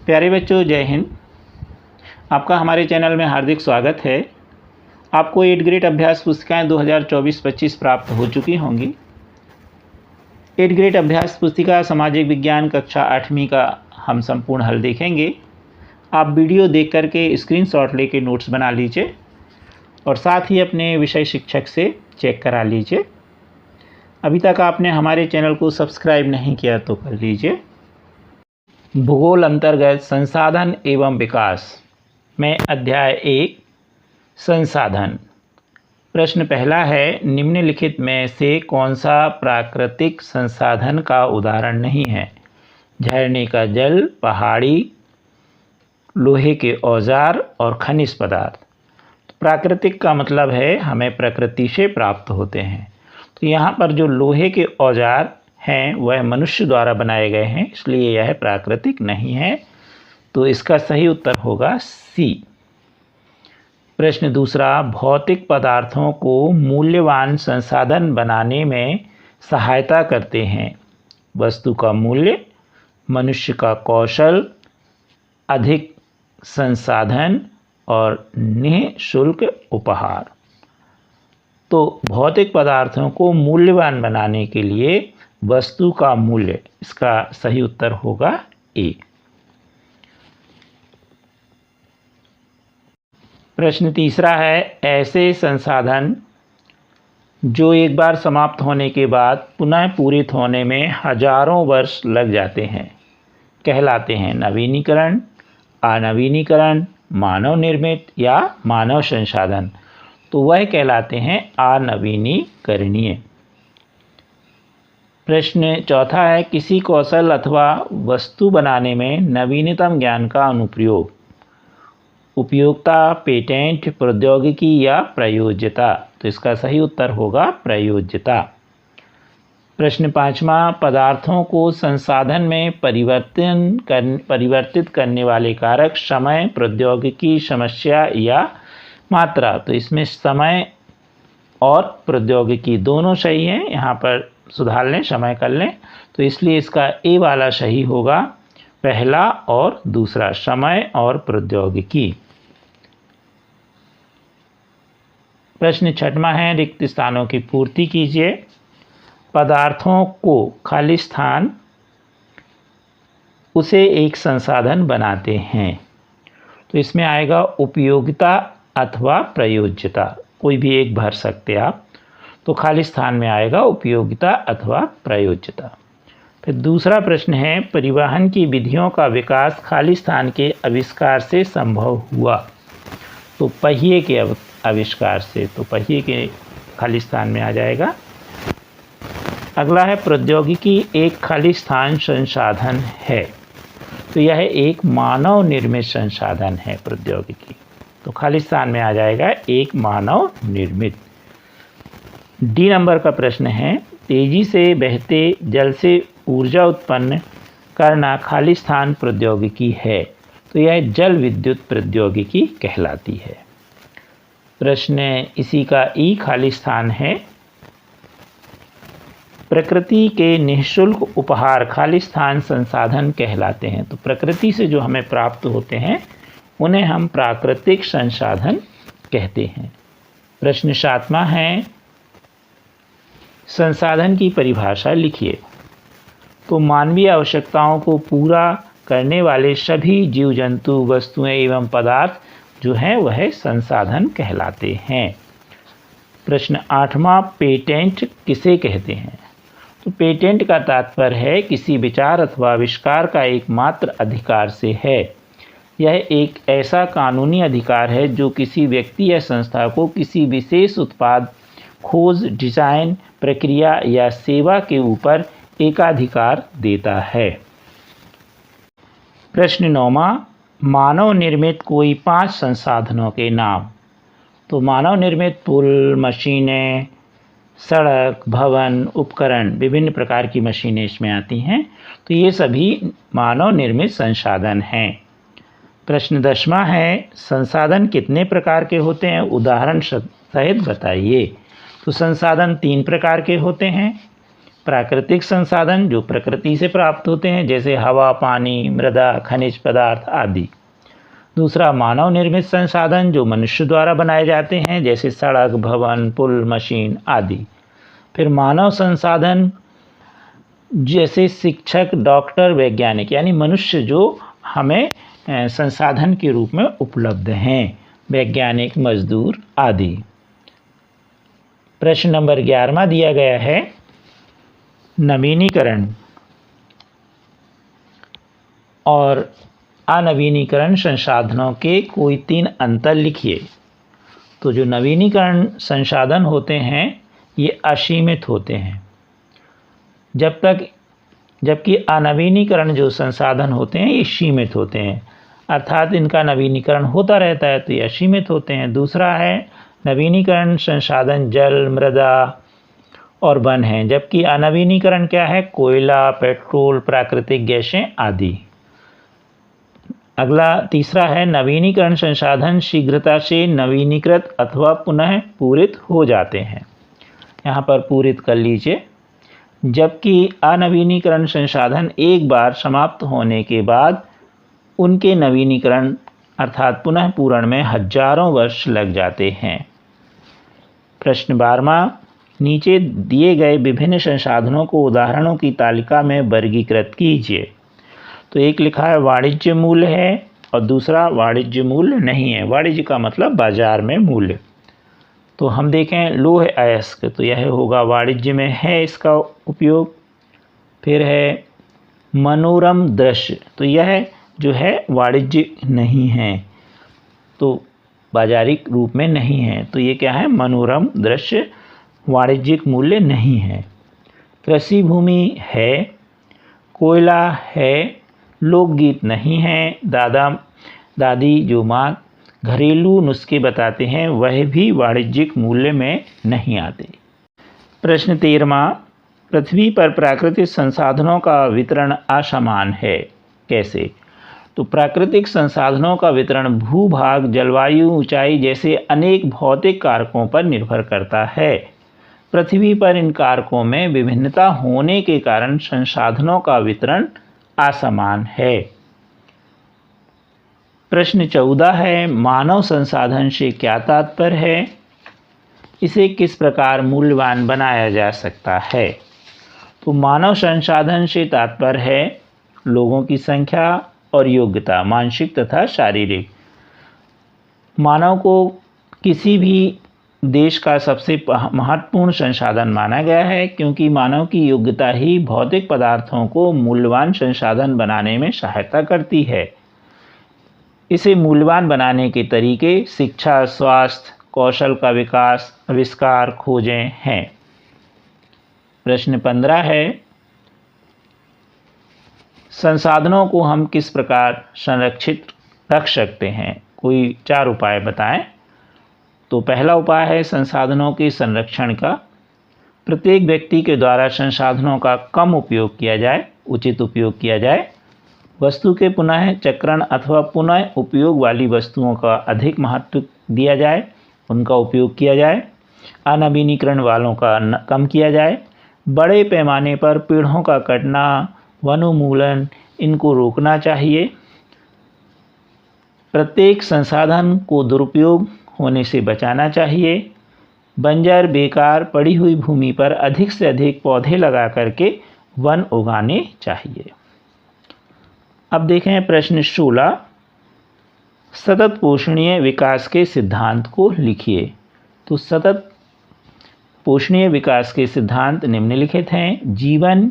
प्यारे बच्चों, जय हिंद। आपका हमारे चैनल में हार्दिक स्वागत है। आपको 8 ग्रेड अभ्यास पुस्तिकाएँ 2024-25 प्राप्त हो चुकी होंगी। 8 ग्रेड अभ्यास पुस्तिका सामाजिक विज्ञान कक्षा 8वीं का हम संपूर्ण हल देखेंगे। आप वीडियो देख करके स्क्रीनशॉट लेके नोट्स बना लीजिए और साथ ही अपने विषय शिक्षक से चेक करा लीजिए। अभी तक आपने हमारे चैनल को सब्सक्राइब नहीं किया तो कर लीजिए। भूगोल अंतर्गत संसाधन एवं विकास में अध्याय 1 संसाधन। प्रश्न पहला है, निम्नलिखित में से कौन सा प्राकृतिक संसाधन का उदाहरण नहीं है? झरने का जल, पहाड़ी, लोहे के औजार और खनिज पदार्थ। तो प्राकृतिक का मतलब है हमें प्रकृति से प्राप्त होते हैं। तो यहाँ पर जो लोहे के औजार हैं वह मनुष्य द्वारा बनाए गए हैं, इसलिए यह प्राकृतिक नहीं है। तो इसका सही उत्तर होगा सी। प्रश्न दूसरा, भौतिक पदार्थों को मूल्यवान संसाधन बनाने में सहायता करते हैं। वस्तु का मूल्य, मनुष्य का कौशल, अधिक संसाधन और निःशुल्क उपहार। तो भौतिक पदार्थों को मूल्यवान बनाने के लिए वस्तु का मूल्य, इसका सही उत्तर होगा ए। प्रश्न तीसरा है, ऐसे संसाधन जो एक बार समाप्त होने के बाद पुनः पूरित होने में हजारों वर्ष लग जाते हैं कहलाते हैं नवीनीकरण, अनवीनीकरण, मानव निर्मित या मानव संसाधन। तो वह कहलाते हैं अनवीनीकरणीय। प्रश्न चौथा है, किसी कौशल अथवा वस्तु बनाने में नवीनतम ज्ञान का अनुप्रयोग। उपयोगिता, पेटेंट, प्रौद्योगिकी या प्रयोज्यता। तो इसका सही उत्तर होगा प्रयोज्यता। प्रश्न पाँचवा, पदार्थों को संसाधन में परिवर्तित करने वाले कारक समय, प्रौद्योगिकी, समस्या या मात्रा। तो इसमें समय और प्रौद्योगिकी दोनों सही हैं, यहाँ पर सुधार लें, समय कर लें। तो इसलिए इसका ए वाला सही होगा, पहला और दूसरा, समय और प्रौद्योगिकी। प्रश्न छठवां है, रिक्त स्थानों की पूर्ति कीजिए। पदार्थों को खाली स्थान उसे एक संसाधन बनाते हैं। तो इसमें आएगा उपयोगिता अथवा प्रयोज्यता, कोई भी एक भर सकते आप। तो खाली स्थान में आएगा उपयोगिता अथवा प्रयोज्यता। फिर दूसरा प्रश्न है, परिवहन की विधियों का विकास खाली स्थान के आविष्कार से संभव हुआ। तो पहिए के आविष्कार से, तो पहिए के खाली स्थान में आ जाएगा। अगला है, प्रौद्योगिकी एक खाली स्थान संसाधन है। तो यह एक मानव निर्मित संसाधन है प्रौद्योगिकी। तो खाली स्थान में आ जाएगा एक मानव निर्मित। डी नंबर का प्रश्न है, तेजी से बहते जल से ऊर्जा उत्पन्न करना खाली स्थान प्रौद्योगिकी है। तो यह जल विद्युत प्रौद्योगिकी कहलाती है। प्रश्न इसी का ई खाली स्थान है। प्रकृति के निःशुल्क उपहार खाली स्थान संसाधन कहलाते हैं। तो प्रकृति से जो हमें प्राप्त होते हैं उन्हें हम प्राकृतिक संसाधन कहते हैं। प्रश्न सातवां है, संसाधन की परिभाषा लिखिए। तो मानवीय आवश्यकताओं को पूरा करने वाले सभी जीव जंतु, वस्तुएं एवं पदार्थ जो हैं वह संसाधन कहलाते हैं। प्रश्न आठवां, पेटेंट किसे कहते हैं? तो पेटेंट का तात्पर्य है किसी विचार अथवा आविष्कार का एकमात्र अधिकार से है। यह एक ऐसा कानूनी अधिकार है जो किसी व्यक्ति या संस्था को किसी विशेष उत्पाद, खोज, डिजाइन, प्रक्रिया या सेवा के ऊपर एकाधिकार देता है। प्रश्न 9वां, मानव निर्मित कोई 5 संसाधनों के नाम। तो मानव निर्मित पुल, मशीनें, सड़क, भवन, उपकरण, विभिन्न प्रकार की मशीनें इसमें आती हैं। तो ये सभी मानव निर्मित संसाधन हैं। प्रश्न 10वां है, संसाधन कितने प्रकार के होते हैं? उदाहरण सहित बताइए। तो संसाधन 3 प्रकार के होते हैं। प्राकृतिक संसाधन जो प्रकृति से प्राप्त होते हैं, जैसे हवा, पानी, मृदा, खनिज पदार्थ आदि। दूसरा, मानव निर्मित संसाधन जो मनुष्य द्वारा बनाए जाते हैं, जैसे सड़क, भवन, पुल, मशीन आदि। फिर मानव संसाधन जैसे शिक्षक, डॉक्टर, वैज्ञानिक, यानी मनुष्य जो हमें संसाधन के रूप में उपलब्ध हैं, वैज्ञानिक, मजदूर आदि। प्रश्न नंबर 11वां दिया गया है, नवीनीकरण और अनवीनीकरण संसाधनों के कोई 3 अंतर लिखिए। तो जो नवीनीकरण संसाधन होते हैं ये असीमित होते हैं, जबकि अनवीनीकरण जो संसाधन होते हैं ये सीमित होते हैं, अर्थात इनका नवीनीकरण होता रहता है तो ये असीमित होते हैं। दूसरा है, नवीनीकरण संसाधन जल, मृदा और वन हैं, जबकि अनवीनीकरण क्या है, कोयला, पेट्रोल, प्राकृतिक गैसें आदि। अगला तीसरा है, नवीनीकरण संसाधन शीघ्रता से नवीनीकृत अथवा पुनः पूरित हो जाते हैं, यहाँ पर पूरित कर लीजिए। जबकि अनवीनीकरण संसाधन एक बार समाप्त होने के बाद उनके नवीनीकरण अर्थात पुनः पूरण में हजारों वर्ष लग जाते हैं। प्रश्न 12वां, नीचे दिए गए विभिन्न संसाधनों को उदाहरणों की तालिका में वर्गीकृत कीजिए। तो एक लिखा है वाणिज्य मूल्य है और दूसरा वाणिज्य मूल्य नहीं है। वाणिज्य का मतलब बाजार में मूल्य। तो हम देखें लौह अयस्क, तो यह होगा वाणिज्य में है इसका उपयोग। फिर है मनोरम दृश्य, तो यह जो है वाणिज्य नहीं है, तो बाजारिक रूप में नहीं है, तो ये क्या है, मनोरम दृश्य, वाणिज्यिक मूल्य नहीं है। कृषि भूमि है, कोयला है, लोकगीत नहीं है, दादा दादी जो माँ घरेलू नुस्खे बताते हैं वह भी वाणिज्यिक मूल्य में नहीं आते। प्रश्न 13वां, पृथ्वी पर प्राकृतिक संसाधनों का वितरण असमान है, कैसे? तो प्राकृतिक संसाधनों का वितरण भूभाग, जलवायु, ऊंचाई जैसे अनेक भौतिक कारकों पर निर्भर करता है। पृथ्वी पर इन कारकों में विभिन्नता होने के कारण संसाधनों का वितरण असमान है। प्रश्न 14 है, मानव संसाधन से क्या तात्पर्य है? इसे किस प्रकार मूल्यवान बनाया जा सकता है? तो मानव संसाधन से तात्पर्य है लोगों की संख्या और योग्यता, मानसिक तथा शारीरिक। मानव को किसी भी देश का सबसे महत्वपूर्ण संसाधन माना गया है, क्योंकि मानव की योग्यता ही भौतिक पदार्थों को मूल्यवान संसाधन बनाने में सहायता करती है। इसे मूल्यवान बनाने के तरीके शिक्षा, स्वास्थ्य, कौशल का विकास, आविष्कार, खोजें हैं। प्रश्न 15 है, संसाधनों को हम किस प्रकार संरक्षित रख सकते हैं? कोई 4 उपाय बताएं। तो पहला उपाय है संसाधनों के संरक्षण का। प्रत्येक व्यक्ति के द्वारा संसाधनों का कम उपयोग किया जाए, उचित उपयोग किया जाए। वस्तु के पुनः चक्रण अथवा पुनः उपयोग वाली वस्तुओं का अधिक महत्व दिया जाए, उनका उपयोग किया जाए। अनवीनीकरण वालों का कम किया जाए। बड़े पैमाने पर पेड़ों का कटना, वनोन्मूलन, इनको रोकना चाहिए। प्रत्येक संसाधन को दुरुपयोग होने से बचाना चाहिए। बंजर बेकार पड़ी हुई भूमि पर अधिक से अधिक पौधे लगा करके वन उगाने चाहिए। अब देखें प्रश्न 16, सतत पोषणीय विकास के सिद्धांत को लिखिए। तो सतत पोषणीय विकास के सिद्धांत निम्नलिखित हैं। जीवन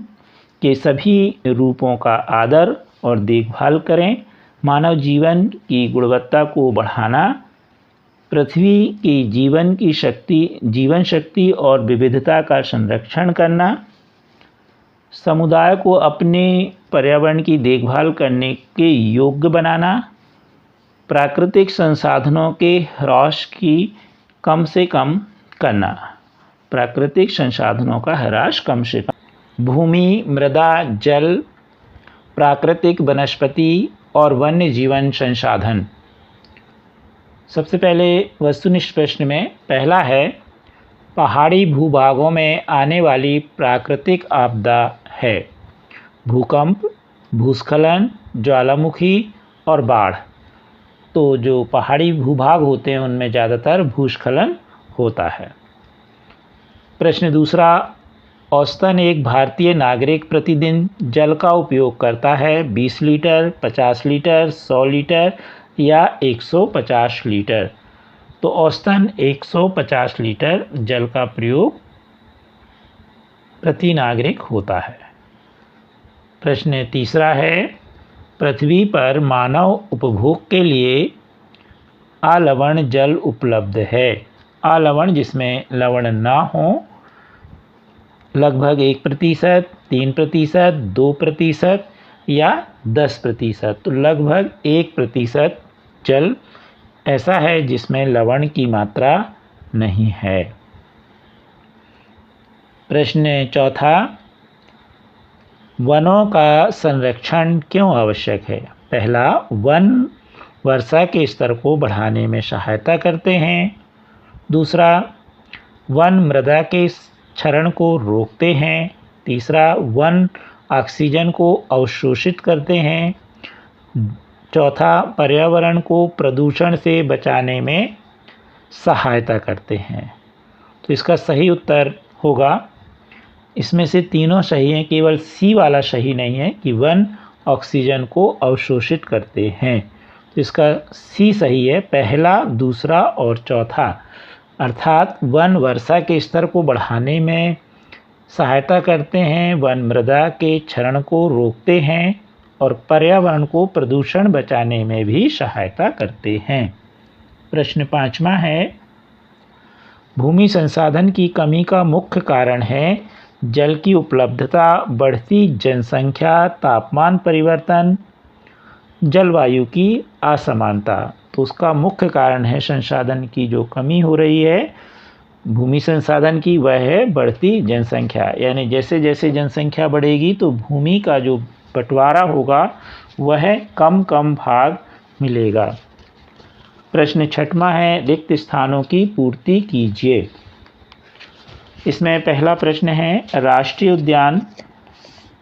के सभी रूपों का आदर और देखभाल करें। मानव जीवन की गुणवत्ता को बढ़ाना। पृथ्वी की जीवन शक्ति और विविधता का संरक्षण करना। समुदाय को अपने पर्यावरण की देखभाल करने के योग्य बनाना। प्राकृतिक संसाधनों के ह्रास की कम से कम करना। प्राकृतिक संसाधनों का ह्रास कम से कम। भूमि, मृदा, जल, प्राकृतिक वनस्पति और वन्य जीवन संसाधन। सबसे पहले वस्तुनिष्ठ प्रश्न में पहला है, पहाड़ी भूभागों में आने वाली प्राकृतिक आपदा है? भूकंप, भूस्खलन, ज्वालामुखी और बाढ़। तो जो पहाड़ी भूभाग होते हैं उनमें ज़्यादातर भूस्खलन होता है। प्रश्न दूसरा, औसतन एक भारतीय नागरिक प्रतिदिन जल का उपयोग करता है 20 लीटर, 50 लीटर, 100 लीटर या 150 लीटर। तो औसतन 150 लीटर जल का प्रयोग प्रति नागरिक होता है। प्रश्न तीसरा है, पृथ्वी पर मानव उपभोग के लिए अलवण जल उपलब्ध है? अलवण जिसमें लवण ना हो लगभग 1%, 3%, 2% या 10%। तो लगभग 1% जल ऐसा है जिसमें लवण की मात्रा नहीं है। प्रश्न चौथा, वनों का संरक्षण क्यों आवश्यक है? पहला, वन वर्षा के स्तर को बढ़ाने में सहायता करते हैं। दूसरा, वन मृदा के क्षरण को रोकते हैं। तीसरा, वन ऑक्सीजन को अवशोषित करते हैं। चौथा, पर्यावरण को प्रदूषण से बचाने में सहायता करते हैं। तो इसका सही उत्तर होगा, इसमें से तीनों सही हैं, केवल सी वाला सही नहीं है कि वन ऑक्सीजन को अवशोषित करते हैं। तो इसका सी सही है, पहला, दूसरा और चौथा। अर्थात वन वर्षा के स्तर को बढ़ाने में सहायता करते हैं, वन मृदा के क्षरण को रोकते हैं और पर्यावरण को प्रदूषण बचाने में भी सहायता करते हैं। प्रश्न पाँचवा है, भूमि संसाधन की कमी का मुख्य कारण है जल की उपलब्धता, बढ़ती जनसंख्या, तापमान परिवर्तन, जलवायु की असमानता। तो उसका मुख्य कारण है संसाधन की जो कमी हो रही है भूमि संसाधन की, वह है बढ़ती जनसंख्या। यानी जैसे जैसे जनसंख्या बढ़ेगी तो भूमि का जो बंटवारा होगा वह कम कम भाग मिलेगा। प्रश्न छठवां है, रिक्त स्थानों की पूर्ति कीजिए। इसमें पहला प्रश्न है, राष्ट्रीय उद्यान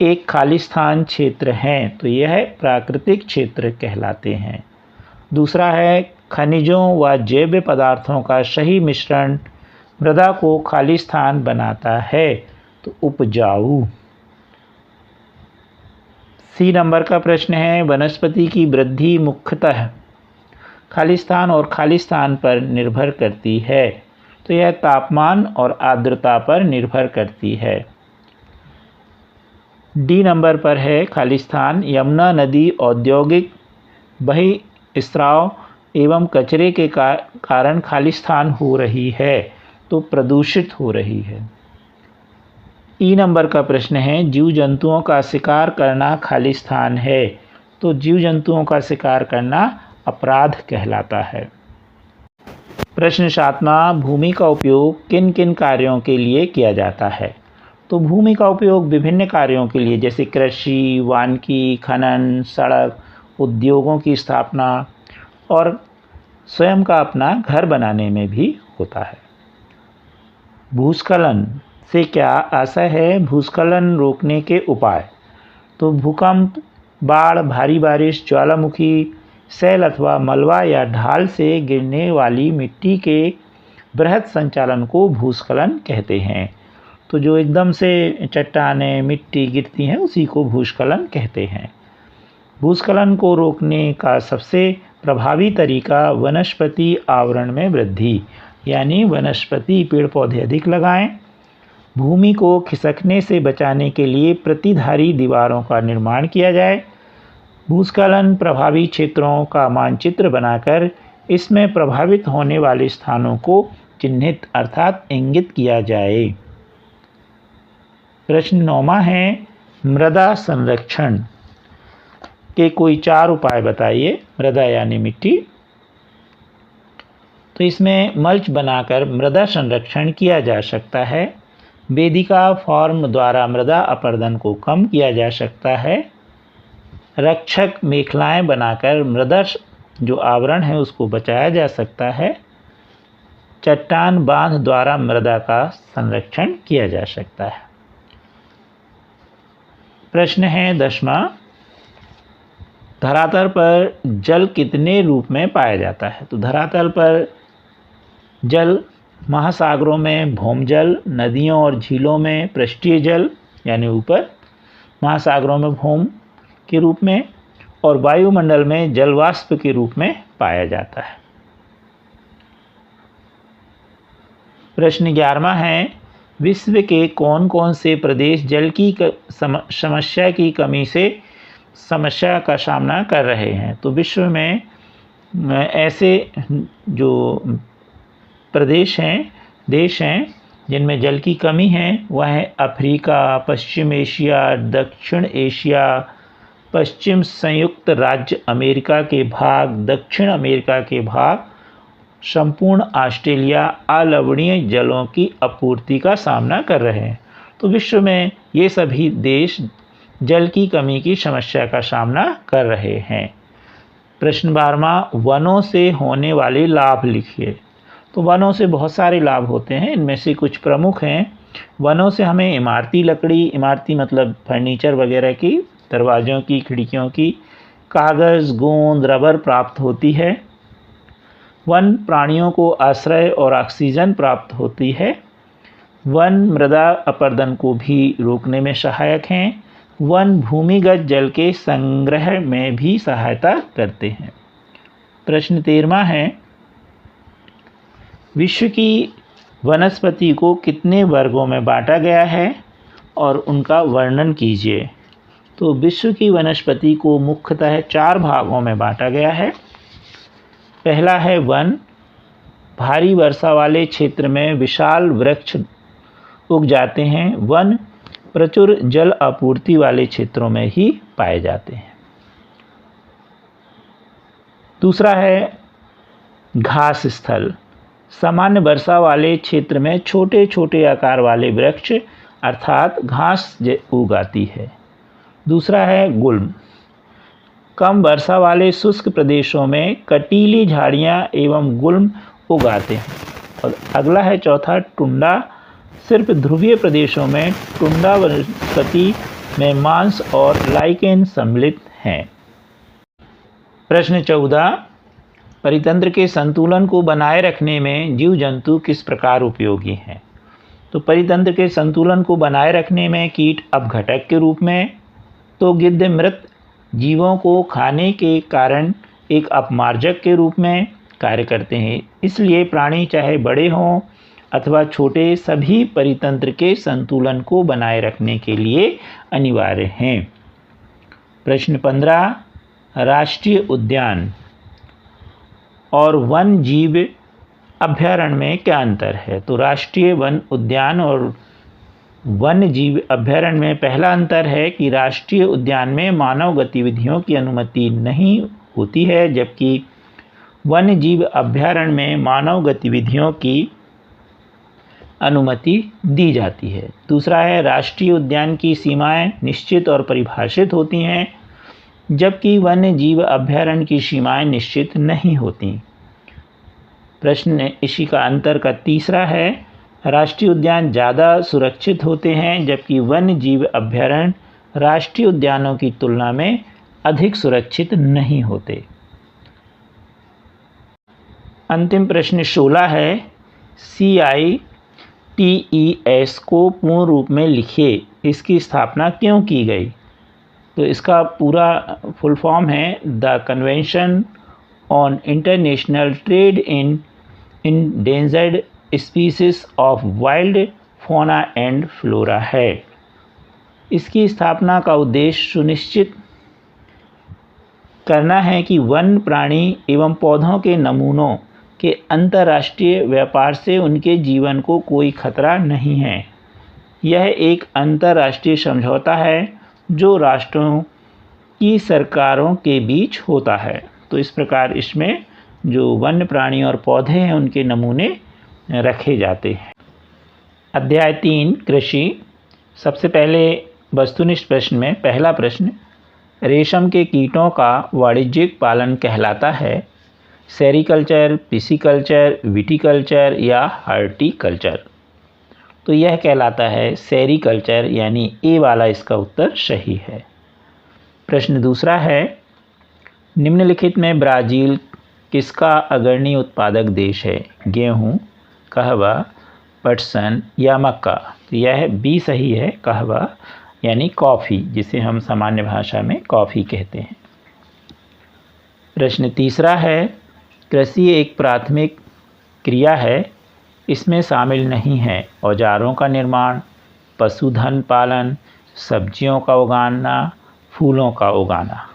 एक खालिस्तान क्षेत्र है, तो यह प्राकृतिक क्षेत्र कहलाते हैं। दूसरा है, खनिजों व जैव पदार्थों का सही मिश्रण मृदा को खालिस्तान बनाता है, तो उपजाऊ। सी नंबर का प्रश्न है, वनस्पति की वृद्धि मुख्यतः खालिस्तान और खालिस्तान पर निर्भर करती है, तो यह तापमान और आर्द्रता पर निर्भर करती है। डी नंबर पर है, खालिस्तान यमुना नदी औद्योगिक बहिस्राव एवं कचरे के कारण खालिस्तान हो रही है, तो प्रदूषित हो रही है। ई नंबर का प्रश्न है, जीव जंतुओं का शिकार करना खालिस्तान है, तो जीव जंतुओं का शिकार करना अपराध कहलाता है। प्रश्न सातवां, भूमि का उपयोग किन किन कार्यों के लिए किया जाता है? तो भूमि का उपयोग विभिन्न कार्यों के लिए जैसे कृषि, वानिकी, खनन, सड़क, उद्योगों की स्थापना और स्वयं का अपना घर बनाने में भी होता है। भूस्खलन से क्या आशय है? भूस्खलन रोकने के उपाय, तो भूकंप, बाढ़, भारी बारिश, ज्वालामुखी, सैल अथवा मलबा या ढाल से गिरने वाली मिट्टी के बृहद संचालन को भूस्खलन कहते हैं। तो जो एकदम से चट्टानें, मिट्टी गिरती हैं उसी को भूस्खलन कहते हैं। भूस्खलन को रोकने का सबसे प्रभावी तरीका वनस्पति आवरण में वृद्धि, यानी वनस्पति पेड़ पौधे अधिक लगाएं। भूमि को खिसकने से बचाने के लिए प्रतिधारी दीवारों का निर्माण किया जाए। भूस्खलन प्रभावी क्षेत्रों का मानचित्र बनाकर इसमें प्रभावित होने वाले स्थानों को चिन्हित अर्थात इंगित किया जाए। प्रश्न 9वां है, मृदा संरक्षण के कोई 4 उपाय बताइए। मृदा यानी मिट्टी, तो इसमें मल्च बनाकर मृदा संरक्षण किया जा सकता है। वेदिका फॉर्म द्वारा मृदा अपरदन को कम किया जा सकता है। रक्षक मेखलाएं बनाकर मृदा जो आवरण है उसको बचाया जा सकता है। चट्टान बांध द्वारा मृदा का संरक्षण किया जा सकता है। प्रश्न है 10वां, धरातल पर जल कितने रूप में पाया जाता है? तो धरातल पर जल महासागरों में भौमजल, नदियों और झीलों में पृष्ठीय जल यानी ऊपर, महासागरों में भौम के रूप में और वायुमंडल में जलवाष्प के रूप में पाया जाता है। प्रश्न 11वां है, विश्व के कौन कौन से प्रदेश जल की समस्या की कमी से समस्या का सामना कर रहे हैं? तो विश्व में ऐसे जो प्रदेश हैं, देश हैं जिनमें जल की कमी है, वह है अफ्रीका, पश्चिम एशिया, दक्षिण एशिया, पश्चिम संयुक्त राज्य अमेरिका के भाग, दक्षिण अमेरिका के भाग, संपूर्ण ऑस्ट्रेलिया अलवणीय जलों की आपूर्ति का सामना कर रहे हैं। तो विश्व में ये सभी देश जल की कमी की समस्या का सामना कर रहे हैं। प्रश्न 12वां, वनों से होने वाले लाभ लिखिए। तो वनों से बहुत सारे लाभ होते हैं, इनमें से कुछ प्रमुख हैं। वनों से हमें इमारती लकड़ी, इमारती मतलब फर्नीचर वगैरह की, दरवाज़ों की, खिड़कियों की, कागज़, गोंद, रबर प्राप्त होती है। वन प्राणियों को आश्रय और ऑक्सीजन प्राप्त होती है। वन मृदा अपरदन को भी रोकने में सहायक हैं। वन भूमिगत जल के संग्रह में भी सहायता करते हैं। प्रश्न 13वां है, विश्व की वनस्पति को कितने वर्गों में बांटा गया है और उनका वर्णन कीजिए? तो विश्व की वनस्पति को मुख्यतः 4 भागों में बांटा गया है। पहला है वन, भारी वर्षा वाले क्षेत्र में विशाल वृक्ष उग जाते हैं। वन प्रचुर जल आपूर्ति वाले क्षेत्रों में ही पाए जाते हैं। दूसरा है घास स्थल, सामान्य वर्षा वाले क्षेत्र में छोटे छोटे आकार वाले वृक्ष अर्थात घास उगाती है। दूसरा है गुल्म, कम वर्षा वाले शुष्क प्रदेशों में कटीली झाड़ियाँ एवं गुल्म उगाते हैं। और अगला है चौथा टुंडा, सिर्फ ध्रुवीय प्रदेशों में टुंडा वनस्पति में मांस और लाइकेन सम्मिलित हैं। प्रश्न 14, परितंत्र के संतुलन को बनाए रखने में जीव जंतु किस प्रकार उपयोगी हैं? तो परितंत्र के संतुलन को बनाए रखने में कीट अपघटक के रूप में, तो गिद्ध मृत जीवों को खाने के कारण एक अपमार्जक के रूप में कार्य करते हैं। इसलिए प्राणी चाहे बड़े हों अथवा छोटे, सभी परितंत्र के संतुलन को बनाए रखने के लिए अनिवार्य हैं। प्रश्न 15, राष्ट्रीय उद्यान और वन जीव अभयारण्य में क्या अंतर है? तो राष्ट्रीय वन उद्यान और वन्य जीव अभयारण्य में पहला अंतर है कि राष्ट्रीय उद्यान में मानव गतिविधियों की अनुमति नहीं होती है, जबकि वन्य जीव अभयारण्य में मानव गतिविधियों की अनुमति दी जाती है। दूसरा है राष्ट्रीय उद्यान की सीमाएं निश्चित और परिभाषित होती हैं, जबकि वन्य जीव अभयारण्य की सीमाएं निश्चित नहीं होती। प्रश्न इसी का अंतर का तीसरा है, राष्ट्रीय उद्यान ज़्यादा सुरक्षित होते हैं, जबकि वन्य जीव अभयारण्य राष्ट्रीय उद्यानों की तुलना में अधिक सुरक्षित नहीं होते। अंतिम प्रश्न 16 है, CITES को पूर्ण रूप में लिखिए, इसकी स्थापना क्यों की गई? तो इसका पूरा फुल फॉर्म है the convention on international trade in endangered species of wild fauna and flora है। इसकी स्थापना का उद्देश्य सुनिश्चित करना है कि वन प्राणी एवं पौधों के नमूनों के अंतर्राष्ट्रीय व्यापार से उनके जीवन को कोई खतरा नहीं है। यह एक अंतर्राष्ट्रीय समझौता है जो राष्ट्रों की सरकारों के बीच होता है। तो इस प्रकार इसमें जो वन्य प्राणी और पौधे हैं उनके नमूने रखे जाते हैं। अध्याय 3 कृषि। सबसे पहले वस्तुनिष्ठ प्रश्न में पहला प्रश्न, रेशम के कीटों का वाणिज्यिक पालन कहलाता है। सेरीकल्चर, पिसिकल्चर, विटिकल्चर या हॉर्टिकल्चर? तो यह कहलाता है सेरीकल्चर, यानी ए वाला इसका उत्तर सही है। प्रश्न दूसरा है, निम्नलिखित में ब्राज़ील किसका अग्रणी उत्पादक देश है? गेहूँ, कहवा, पटसन या मक्का? तो यह बी सही है, कहवा यानी कॉफ़ी, जिसे हम सामान्य भाषा में कॉफ़ी कहते हैं। प्रश्न तीसरा है, कृषि एक प्राथमिक क्रिया है, इसमें शामिल नहीं है औजारों का निर्माण, पशुधन पालन, सब्जियों का उगाना, फूलों का उगाना।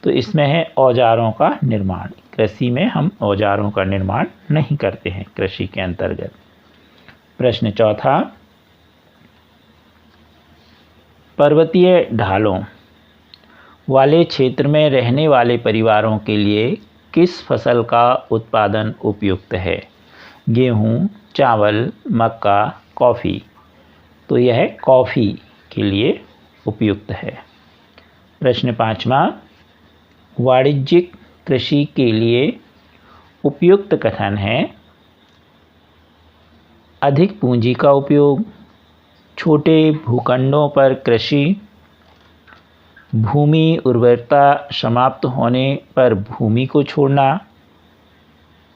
तो इसमें है औजारों का निर्माण। कृषि में हम औजारों का निर्माण नहीं करते हैं कृषि के अंतर्गत। प्रश्न चौथा, पर्वतीय ढालों वाले क्षेत्र में रहने वाले परिवारों के लिए किस फसल का उत्पादन उपयुक्त है? गेहूँ, चावल, मक्का, कॉफ़ी? तो यह कॉफ़ी के लिए उपयुक्त है। प्रश्न पाँचवा, वाणिज्यिक कृषि के लिए उपयुक्त कथन है, अधिक पूंजी का उपयोग, छोटे भूखंडों पर कृषि, भूमि उर्वरता समाप्त होने पर भूमि को छोड़ना,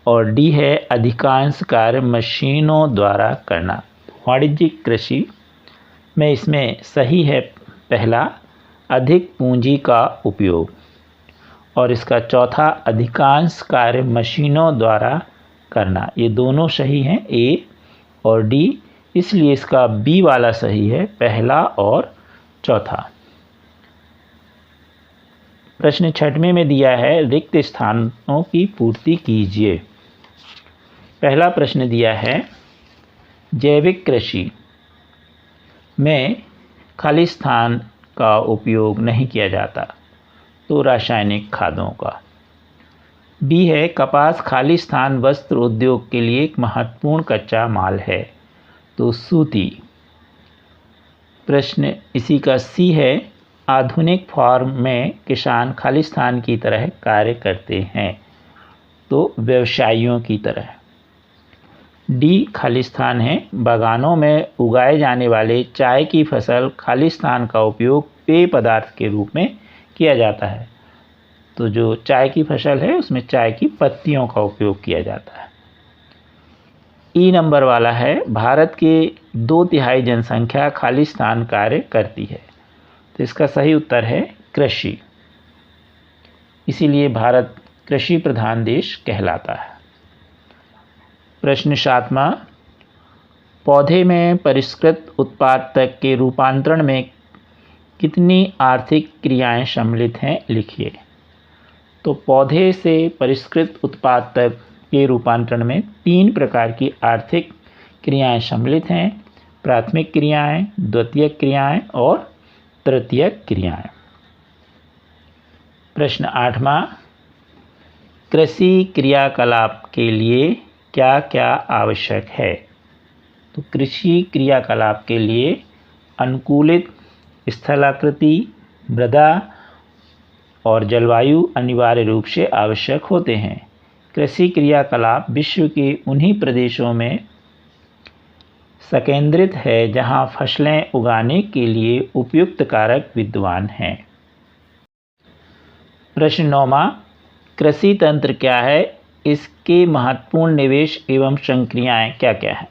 और डी है अधिकांश कार्य मशीनों द्वारा करना। वाणिज्यिक कृषि में इसमें सही है पहला, अधिक पूंजी का उपयोग, और इसका चौथा अधिकांश कार्य मशीनों द्वारा करना। ये दोनों सही हैं, ए और डी, इसलिए इसका बी वाला सही है, पहला और चौथा। प्रश्न छठवें में दिया है, रिक्त स्थानों की पूर्ति कीजिए। पहला प्रश्न दिया है, जैविक कृषि में खाली स्थान का उपयोग नहीं किया जाता, तो रासायनिक खादों का। बी है, कपास खाली स्थान वस्त्र उद्योग के लिए एक महत्वपूर्ण कच्चा माल है, तो सूती। प्रश्न इसी का सी है, आधुनिक फार्म में किसान खाली स्थान की तरह कार्य करते हैं, तो व्यवसायियों की तरह। डी खाली स्थान है, बागानों में उगाए जाने वाले चाय की फसल खाली स्थान का उपयोग पेय पदार्थ के रूप में किया जाता है, तो जो चाय की फसल है उसमें चाय की पत्तियों का उपयोग किया जाता है। ई नंबर वाला है, भारत के 2/3 जनसंख्या खाली स्थान कार्य करती है, तो इसका सही उत्तर है कृषि, इसीलिए भारत कृषि प्रधान देश कहलाता है। प्रश्न सातवां, पौधे में परिष्कृत उत्पाद तक के रूपांतरण में कितनी आर्थिक क्रियाएं सम्मिलित हैं, लिखिए। तो पौधे से परिष्कृत उत्पाद तक के रूपांतरण में 3 प्रकार की आर्थिक क्रियाएं सम्मिलित हैं, प्राथमिक क्रियाएं, द्वितीयक क्रियाएं और तृतीयक क्रियाएं। प्रश्न आठवां, कृषि क्रियाकलाप के लिए क्या क्या आवश्यक है? तो कृषि क्रियाकलाप के लिए अनुकूलित स्थलाकृति, मृदा और जलवायु अनिवार्य रूप से आवश्यक होते हैं। कृषि क्रियाकलाप विश्व के उन्हीं प्रदेशों में संकेंद्रित है जहां फसलें उगाने के लिए उपयुक्त कारक विद्यमान हैं। प्रश्न 9वां, कृषि तंत्र क्या है, इसके महत्वपूर्ण निवेश एवं संक्रियाएं क्या क्या हैं?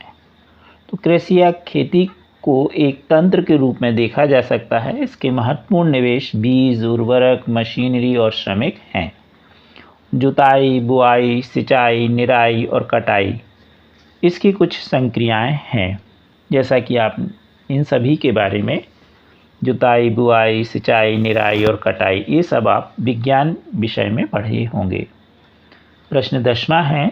तो कृषि या खेती को एक तंत्र के रूप में देखा जा सकता है। इसके महत्वपूर्ण निवेश बीज, उर्वरक, मशीनरी और श्रमिक हैं। जुताई, बुआई, सिंचाई, निराई और कटाई इसकी कुछ संक्रियाएं हैं, जैसा कि आप इन सभी के बारे में जुताई, बुआई, सिंचाई, निराई और कटाई ये सब आप विज्ञान विषय में पढ़े होंगे। प्रश्न 10वां है,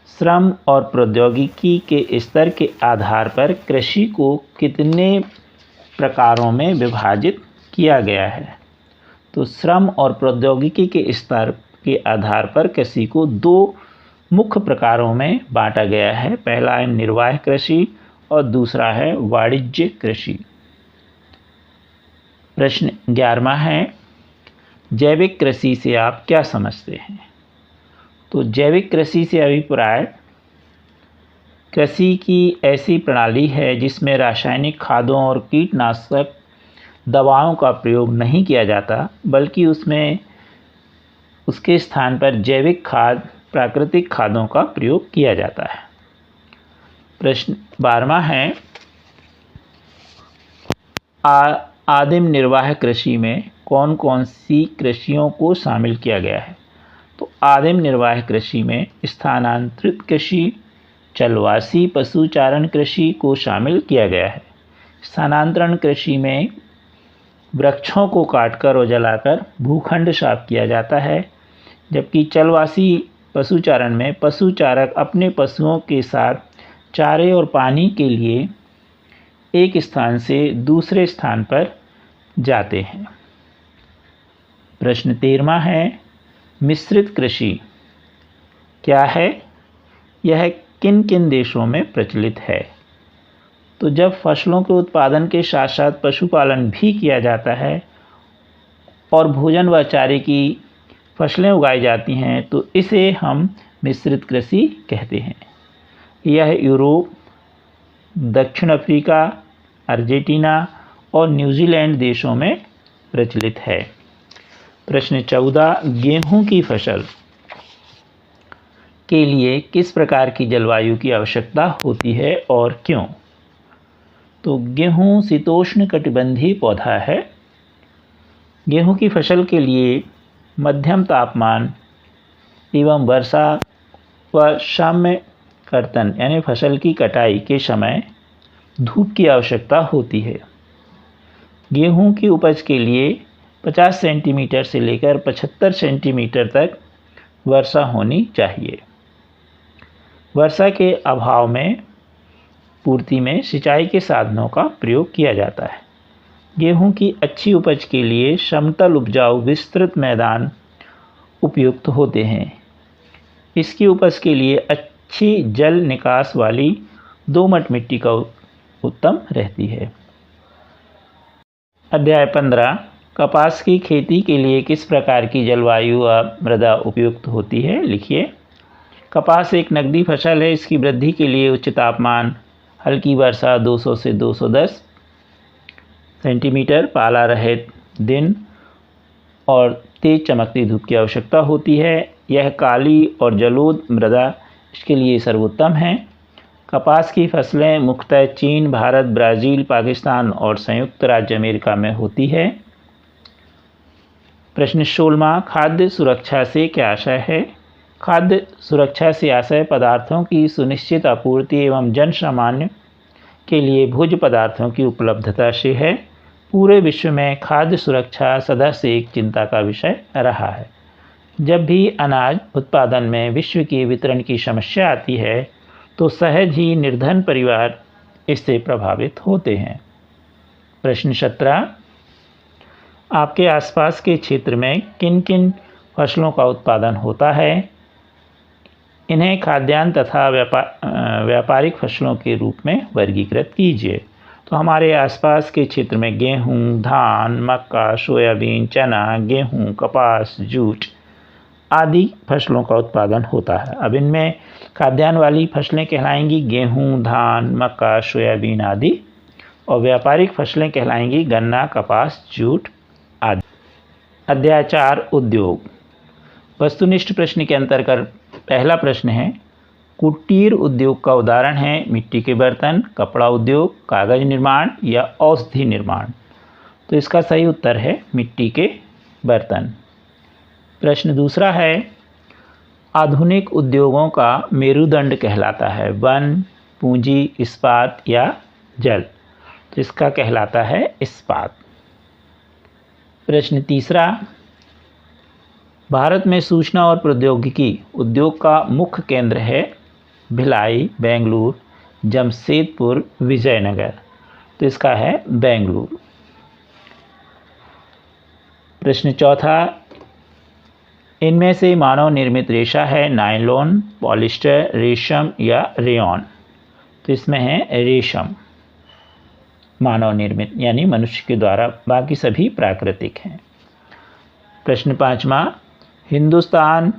श्रम और प्रौद्योगिकी के स्तर के आधार पर कृषि को कितने प्रकारों में विभाजित किया गया है? तो श्रम और प्रौद्योगिकी के स्तर के आधार पर कृषि को 2 मुख्य प्रकारों में बांटा गया है। पहला है निर्वाह कृषि और दूसरा है वाणिज्य कृषि। प्रश्न 11वां है, जैविक कृषि से आप क्या समझते हैं? तो जैविक कृषि से अभिप्राय कृषि की ऐसी प्रणाली है जिसमें रासायनिक खादों और कीटनाशक दवाओं का प्रयोग नहीं किया जाता, बल्कि उसके स्थान पर जैविक खाद, प्राकृतिक खादों का प्रयोग किया जाता है। प्रश्न 12वां है, आदिम निर्वाह कृषि में कौन कौन सी कृषियों को शामिल किया गया है? तो आदिम निर्वाह कृषि में स्थानांतरित कृषि, चलवासी पशुचारण कृषि को शामिल किया गया है। स्थानांतरण कृषि में वृक्षों को काटकर और जलाकर भूखंड साफ किया जाता है, जबकि चलवासी पशुचारण में पशुचारक अपने पशुओं के साथ चारे और पानी के लिए एक स्थान से दूसरे स्थान पर जाते हैं। प्रश्न 13वां है, मिश्रित कृषि क्या है? यह किन किन देशों में प्रचलित है? तो जब फसलों के उत्पादन के साथ साथ पशुपालन भी किया जाता है और भोजन व चारे की फसलें उगाई जाती हैं, तो इसे हम मिश्रित कृषि कहते हैं। यह यूरोप, दक्षिण अफ्रीका, अर्जेंटीना और न्यूजीलैंड देशों में प्रचलित है। प्रश्न 14, गेहूं की फसल के लिए किस प्रकार की जलवायु की आवश्यकता होती है और क्यों? तो गेहूं शीतोष्ण कटिबंधीय पौधा है। गेहूं की फसल के लिए मध्यम तापमान एवं वर्षा व साम्य कर्तन यानी फसल की कटाई के समय धूप की आवश्यकता होती है। गेहूं की उपज के लिए 50 सेंटीमीटर से लेकर 75 सेंटीमीटर तक वर्षा होनी चाहिए। वर्षा के अभाव में पूर्ति में सिंचाई के साधनों का प्रयोग किया जाता है। गेहूं की अच्छी उपज के लिए समतल उपजाऊ विस्तृत मैदान उपयुक्त होते हैं। इसकी उपज के लिए अच्छी जल निकास वाली दोमट मिट्टी का उत्तम रहती है। अध्याय 15, कपास की खेती के लिए किस प्रकार की जलवायु व मृदा उपयुक्त होती है? लिखिए। कपास एक नकदी फसल है। इसकी वृद्धि के लिए उच्च तापमान, हल्की वर्षा 200 से 210 सेंटीमीटर, पाला रहित दिन और तेज चमकती धूप की आवश्यकता होती है। यह काली और जलोढ़ मृदा इसके लिए सर्वोत्तम है। कपास की फसलें मुख्यतः चीन, भारत, ब्राज़ील, पाकिस्तान और संयुक्त राज्य अमेरिका में होती है। प्रश्न 16, खाद्य सुरक्षा से क्या आशय है? खाद्य सुरक्षा से आशय पदार्थों की सुनिश्चित आपूर्ति एवं जन सामान्य के लिए भोज्य पदार्थों की उपलब्धता से है। पूरे विश्व में खाद्य सुरक्षा सदा से एक चिंता का विषय रहा है। जब भी अनाज उत्पादन में विश्व के वितरण की समस्या आती है, तो सहज ही निर्धन परिवार इससे प्रभावित होते हैं। प्रश्न 17, आपके आसपास के क्षेत्र में किन किन फसलों का उत्पादन होता है? इन्हें खाद्यान्न तथा व्यापारिक फसलों के रूप में वर्गीकृत कीजिए। तो हमारे आसपास के क्षेत्र में गेहूं, धान, मक्का, सोयाबीन, चना, गेहूं, कपास, जूट आदि फसलों का उत्पादन होता है। अब इनमें खाद्यान्न वाली फसलें कहलाएंगी गेहूं, धान, मक्का, सोयाबीन आदि, और व्यापारिक फसलें कहलाएंगी गन्ना, कपास, जूट आदि। अध्याय 4, उद्योग। वस्तुनिष्ठ प्रश्न के अंतर्गत पहला प्रश्न है, कुटीर उद्योग का उदाहरण है मिट्टी के बर्तन, कपड़ा उद्योग, कागज निर्माण या औषधि निर्माण। तो इसका सही उत्तर है मिट्टी के बर्तन। प्रश्न दूसरा है, आधुनिक उद्योगों का मेरुदंड कहलाता है वन, पूंजी, इस्पात या जल। तो इसका कहलाता है इस्पात। प्रश्न तीसरा, भारत में सूचना और प्रौद्योगिकी उद्योग का मुख्य केंद्र है भिलाई, बेंगलुरु, जमशेदपुर, विजयनगर। तो इसका है बेंगलुरु। प्रश्न चौथा, इनमें से मानव निर्मित रेशा है नायलॉन, पॉलिस्टर, रेशम या रेयॉन। तो इसमें है रेशम मानव निर्मित यानी मनुष्य के द्वारा, बाकी सभी प्राकृतिक हैं। प्रश्न पाँचवा, हिंदुस्तान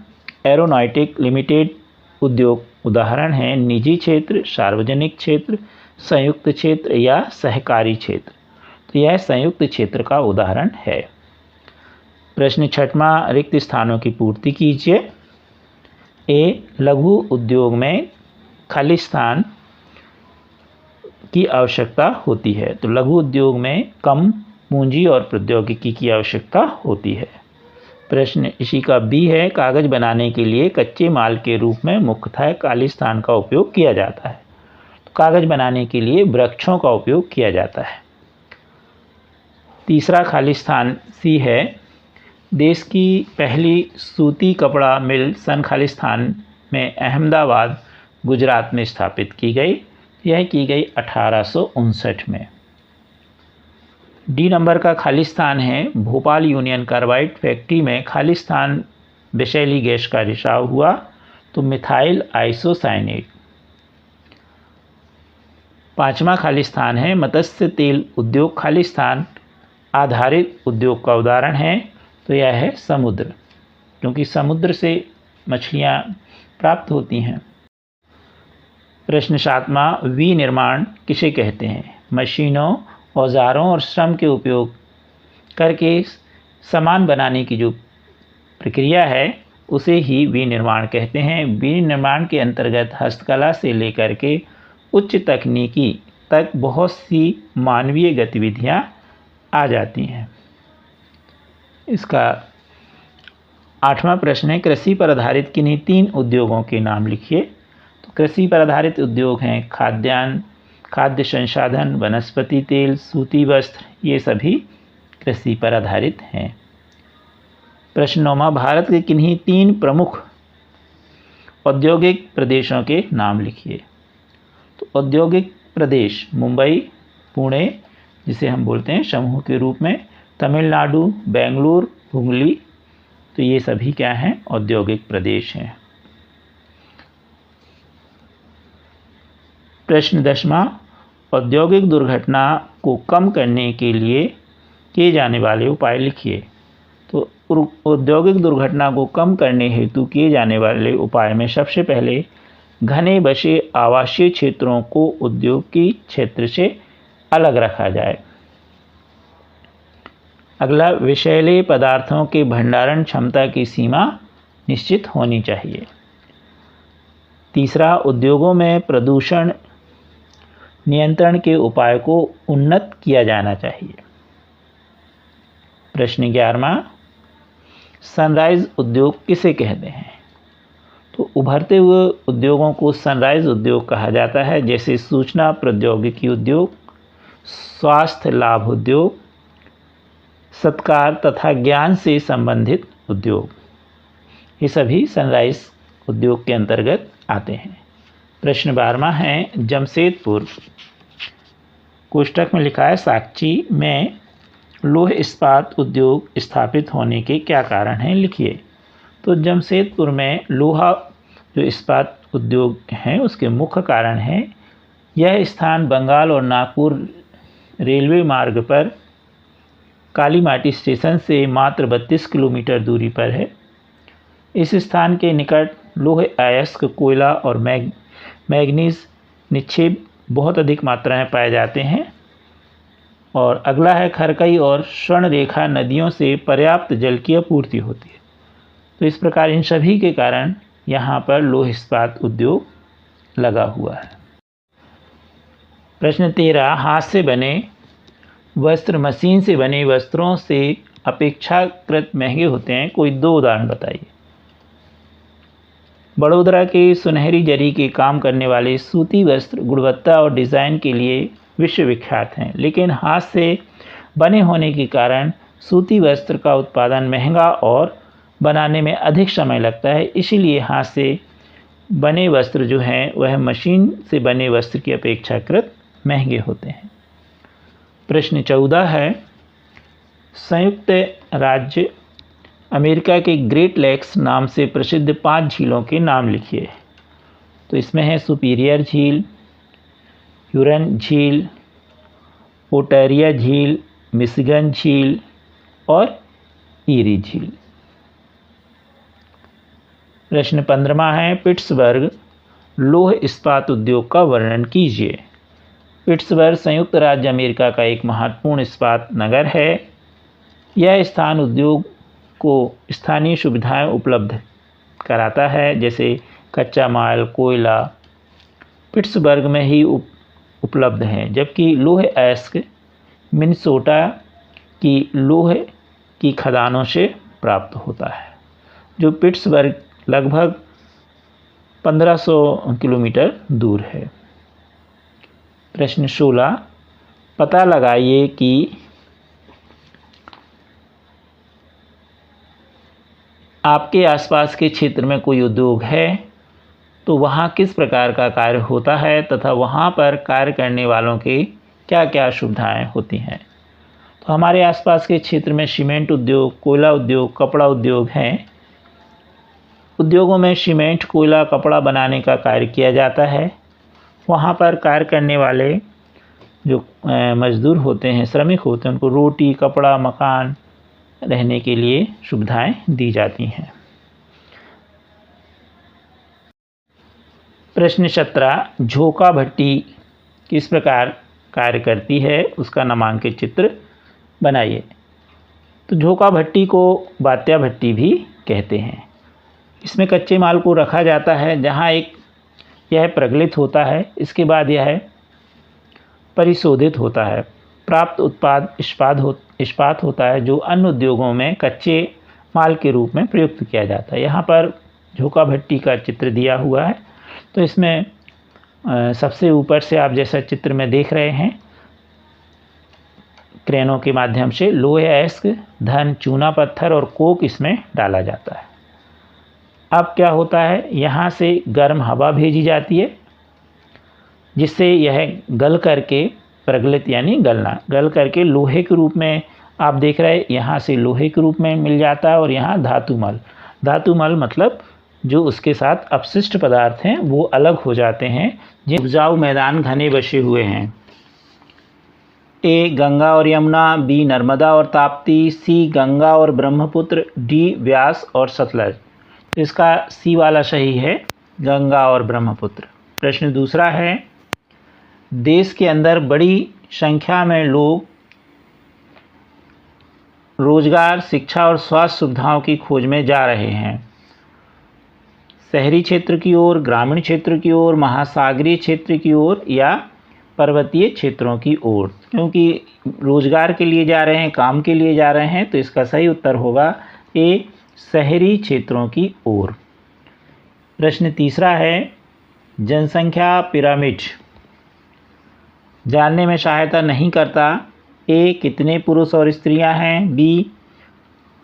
एरोनॉटिक लिमिटेड उद्योग उदाहरण हैं निजी क्षेत्र, सार्वजनिक क्षेत्र, संयुक्त क्षेत्र या सहकारी क्षेत्र। तो यह संयुक्त क्षेत्र का उदाहरण है। प्रश्न 6वां, रिक्त स्थानों की पूर्ति कीजिए। ए, लघु उद्योग में खाली स्थान की आवश्यकता होती है। तो लघु उद्योग में कम पूंजी और प्रौद्योगिकी की आवश्यकता होती है। प्रश्न इसी का बी है, कागज बनाने के लिए कच्चे माल के रूप में मुख्यतः खालिस्तान का उपयोग किया जाता है। तो कागज बनाने के लिए वृक्षों का उपयोग किया जाता है। तीसरा खालिस्तान सी है, देश की पहली सूती कपड़ा मिल सन खालिस्तान में अहमदाबाद गुजरात में स्थापित की गई। यह की गई 1859 में। डी नंबर का खालिस्तान है, भोपाल यूनियन कार्बाइड फैक्ट्री में खालिस्तान विषैली गैस का रिसाव हुआ। तो मिथाइल आइसोसाइनेट। 5वां खालिस्तान है, मत्स्य तेल उद्योग खालिस्तान आधारित उद्योग का उदाहरण है। तो यह है समुद्र, क्योंकि समुद्र से मछलियाँ प्राप्त होती हैं। प्रश्न 7वां, विनिर्माण किसे कहते हैं? मशीनों, औजारों और श्रम के उपयोग करके सामान बनाने की जो प्रक्रिया है उसे ही विनिर्माण कहते हैं। विनिर्माण के अंतर्गत हस्तकला से लेकर के उच्च तकनीकी तक बहुत सी मानवीय गतिविधियां आ जाती हैं। इसका 8वां प्रश्न है, कृषि पर आधारित किन्हीं 3 उद्योगों के नाम लिखिए। तो कृषि पर आधारित उद्योग हैं खाद्यान्न, खाद्य संसाधन, वनस्पति तेल, सूती वस्त्र, ये सभी कृषि पर आधारित हैं। प्रश्न 9वां, भारत के किन्हीं 3 प्रमुख औद्योगिक प्रदेशों के नाम लिखिए। तो औद्योगिक प्रदेश मुंबई, पुणे जिसे हम बोलते हैं समूह के रूप में, तमिलनाडु, बेंगलुरु, हुगली, तो ये सभी क्या हैं? औद्योगिक प्रदेश हैं। प्रश्न 10वां, औद्योगिक दुर्घटना को कम करने के लिए किए जाने वाले उपाय लिखिए। तो औद्योगिक दुर्घटना को कम करने हेतु किए जाने वाले उपाय में सबसे पहले घने बसे आवासीय क्षेत्रों को औद्योगिक क्षेत्र से अलग रखा जाए। अगला, विषैले पदार्थों के भंडारण क्षमता की सीमा निश्चित होनी चाहिए। तीसरा, उद्योगों में प्रदूषण नियंत्रण के उपाय को उन्नत किया जाना चाहिए। प्रश्न 11वां, सनराइज उद्योग किसे कहते हैं? तो उभरते हुए उद्योगों को सनराइज उद्योग कहा जाता है, जैसे सूचना प्रौद्योगिकी उद्योग, स्वास्थ्य लाभ उद्योग, सत्कार तथा ज्ञान से संबंधित उद्योग, ये सभी सनराइज उद्योग के अंतर्गत आते हैं। प्रश्न 12वां है, जमशेदपुर कोष्टक में लिखा है साक्ची में लौह इस्पात उद्योग स्थापित होने के क्या कारण हैं, लिखिए। तो जमशेदपुर में लोहा जो इस्पात उद्योग हैं उसके मुख्य कारण हैं, यह स्थान बंगाल और नागपुर रेलवे मार्ग पर कालीमाटी स्टेशन से मात्र 32 किलोमीटर दूरी पर है। इस स्थान के निकट लौह अयस्क, कोयला और मैग्नीज निक्षेप बहुत अधिक मात्रा में पाए जाते हैं। और अगला है, खरकई और स्वर्णरेखा नदियों से पर्याप्त जल की आपूर्ति होती है। तो इस प्रकार इन सभी के कारण यहाँ पर लौह इस्पात उद्योग लगा हुआ है। प्रश्न 13, हाथ से बने वस्त्र मशीन से बने वस्त्रों से अपेक्षाकृत महंगे होते हैं, कोई 2 उदाहरण बताइए। बड़ोदरा के सुनहरी जरी के काम करने वाले सूती वस्त्र गुणवत्ता और डिज़ाइन के लिए विश्वविख्यात हैं, लेकिन हाथ से बने होने के कारण सूती वस्त्र का उत्पादन महंगा और बनाने में अधिक समय लगता है। इसीलिए हाथ से बने वस्त्र जो हैं वह मशीन से बने वस्त्र की अपेक्षाकृत महंगे होते हैं। प्रश्न 14 है, संयुक्त राज्य अमेरिका के ग्रेट लेक्स नाम से प्रसिद्ध 5 झीलों के नाम लिखिए। तो इसमें है सुपीरियर झील, ह्यूरन झील, ओटेरिया झील, मिशिगन झील और ईरी झील। प्रश्न 15वां है, पिट्सबर्ग लौह इस्पात उद्योग का वर्णन कीजिए। पिट्सबर्ग संयुक्त राज्य अमेरिका का एक महत्वपूर्ण इस्पात नगर है। यह स्थान उद्योग को स्थानीय सुविधाएं उपलब्ध कराता है, जैसे कच्चा माल, कोयला पिट्सबर्ग में ही उपलब्ध हैं, जबकि लौह अयस्क मिनेसोटा की लौह की खदानों से प्राप्त होता है, जो पिट्सबर्ग लगभग 1500 किलोमीटर दूर है। प्रश्न 16, पता लगाइए कि आपके आसपास के क्षेत्र में कोई उद्योग है तो वहाँ किस प्रकार का कार्य होता है तथा वहाँ पर कार्य करने वालों की क्या क्या सुविधाएं होती हैं। तो हमारे आसपास के क्षेत्र में सीमेंट उद्योग, कोयला उद्योग, कपड़ा उद्योग हैं। उद्योगों में सीमेंट, कोयला, कपड़ा बनाने का कार्य किया जाता है। वहाँ पर कार्य करने वाले जो मजदूर होते हैं, श्रमिक होते हैं, उनको रोटी, कपड़ा, मकान, रहने के लिए सुविधाएं दी जाती हैं। प्रश्न 17, झोंका भट्टी किस प्रकार कार्य करती है, उसका नामांकित चित्र बनाइए। तो झोंका भट्टी को बात्या भट्टी भी कहते हैं। इसमें कच्चे माल को रखा जाता है, जहाँ यह प्रगलित होता है, इसके बाद यह परिशोधित होता है। प्राप्त उत्पाद इस्पात होता है, जो अन्य उद्योगों में कच्चे माल के रूप में प्रयुक्त किया जाता है। यहाँ पर झोंका भट्टी का चित्र दिया हुआ है। तो इसमें सबसे ऊपर से आप जैसा चित्र में देख रहे हैं, क्रेनों के माध्यम से लोहे अयस्क, धन, चूना पत्थर और कोक इसमें डाला जाता है। अब क्या होता है, यहाँ से गर्म हवा भेजी जाती है, जिससे यह गल करके प्रगलित यानी गल करके लोहे के रूप में आप देख रहे हैं, यहाँ से लोहे के रूप में मिल जाता है। और यहाँ धातुमल मतलब जो उसके साथ अपशिष्ट पदार्थ हैं वो अलग हो जाते हैं। जिन उपजाऊ मैदान घने बसे हुए हैं। ए, गंगा और यमुना, बी, नर्मदा और ताप्ती, सी, गंगा और ब्रह्मपुत्र, डी, व्यास और सतलज। इसका सी वाला सही है, गंगा और ब्रह्मपुत्र। प्रश्न दूसरा है, देश के अंदर बड़ी संख्या में लोग रोजगार, शिक्षा और स्वास्थ्य सुविधाओं की खोज में जा रहे हैं। शहरी क्षेत्र की ओर, ग्रामीण क्षेत्र की ओर, महासागरीय क्षेत्र की ओर या पर्वतीय क्षेत्रों की ओर। क्योंकि रोजगार के लिए जा रहे हैं, काम के लिए जा रहे हैं, तो इसका सही उत्तर होगा ए, शहरी क्षेत्रों की ओर। प्रश्न तीसरा है, जनसंख्या पिरामिड जानने में सहायता नहीं करता। ए, कितने पुरुष और स्त्रियां हैं, बी,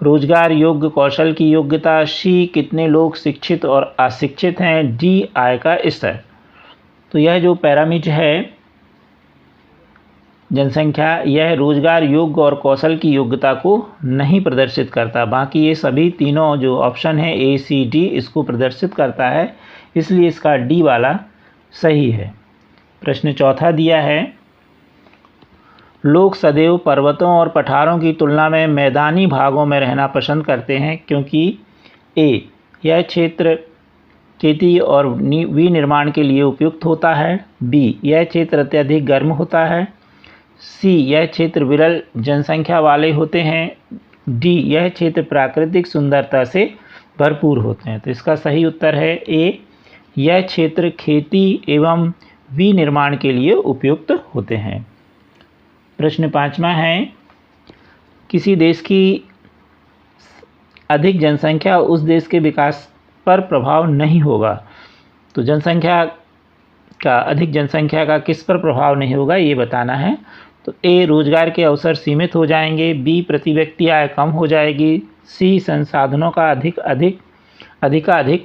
रोजगार योग्य कौशल की योग्यता, सी, कितने लोग शिक्षित और अशिक्षित हैं, डी, आय का स्तर। तो यह जो पिरामिड है जनसंख्या, यह रोजगार योग्य और कौशल की योग्यता को नहीं प्रदर्शित करता। बाकी ये सभी तीनों जो ऑप्शन है ए, सी, डी इसको प्रदर्शित करता है, इसलिए इसका डी वाला सही है। प्रश्न चौथा दिया है, लोग सदैव पर्वतों और पठारों की तुलना में मैदानी भागों में रहना पसंद करते हैं, क्योंकि ए, यह क्षेत्र खेती और विनिर्माण के लिए उपयुक्त होता है, बी, यह क्षेत्र अत्यधिक गर्म होता है, सी, यह क्षेत्र विरल जनसंख्या वाले होते हैं, डी, यह क्षेत्र प्राकृतिक सुंदरता से भरपूर होते हैं। तो इसका सही उत्तर है ए, यह क्षेत्र खेती एवं विनिर्माण के लिए उपयुक्त होते हैं। प्रश्न 5वां है, किसी देश की अधिक जनसंख्या उस देश के विकास पर प्रभाव नहीं होगा। तो अधिक जनसंख्या का किस पर प्रभाव नहीं होगा ये बताना है। तो ए, रोजगार के अवसर सीमित हो जाएंगे, बी, प्रति व्यक्ति आय कम हो जाएगी, सी, संसाधनों का अधिक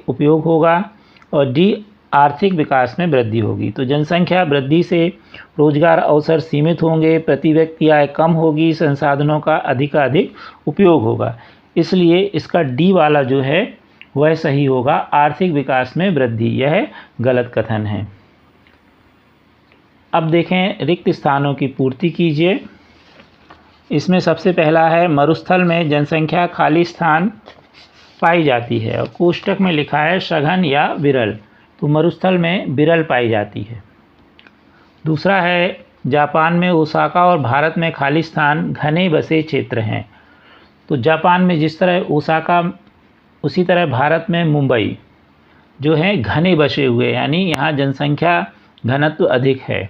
उपयोग होगा, और डी, आर्थिक विकास में वृद्धि होगी। तो जनसंख्या वृद्धि से रोजगार अवसर सीमित होंगे, प्रति व्यक्ति आय कम होगी, संसाधनों का अधिक उपयोग होगा। इसलिए इसका डी वाला जो है वह सही होगा, आर्थिक विकास में वृद्धि। यह गलत कथन है। अब देखें, रिक्त स्थानों की पूर्ति कीजिए। इसमें सबसे पहला है, मरुस्थल में जनसंख्या खाली स्थान पाई जाती है, और कोष्टक में लिखा है सघन या विरल, तो मरुस्थल में विरल पाई जाती है। दूसरा है जापान में ओसाका और भारत में खालिस्तान घने बसे क्षेत्र हैं। तो जापान में जिस तरह ओसाका, उसी तरह भारत में मुंबई जो है घने बसे हुए, यानी यहाँ जनसंख्या घनत्व अधिक है।